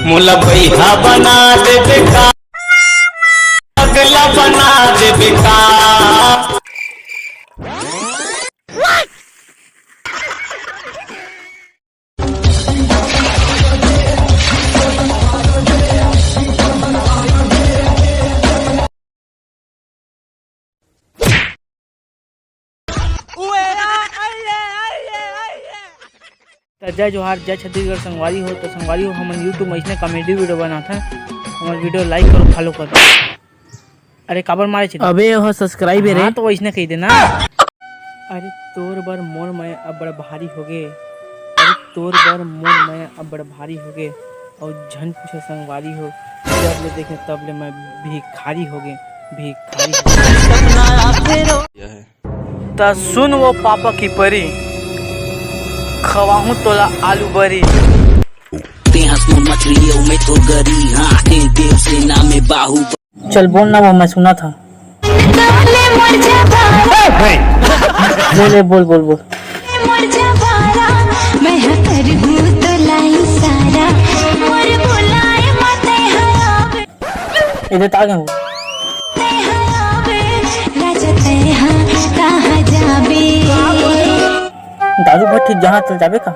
मोला भैया बना दे बेटा, अगला बना दे बेटा। जय जोहार, जय छत्तीसगढ़। संगवारी हो तो संगवारी हो, हम यूट्यूब में इसने कॉमेडी वीडियो बनाते हैं। हमारे वीडियो लाइक करो, फॉलो करो। अरे काबर मारे छी? अबे हो सब्सक्राइब रे। हाँ तो वैसने कही देना। अरे तोर बर मोर मैं अब बड़ा भारी हो गए, अरे तोर बर मोर मैं अब बड़ा भारी हो गए। और झन पूछे संगवारी हो, जब ले देखे तब ले मैं भिखारी हो गए, भिखारी। ता सुन वो पापा की परी, खवाहूं तोला आलू बरी। में तो गरी, हाँ देव सेना में बाहु। चल बोल ना, वो मैं सुना था। ले बोल बोल बोल। इधर आ गए। दारू भट्टी जहाँ चल जाबे का।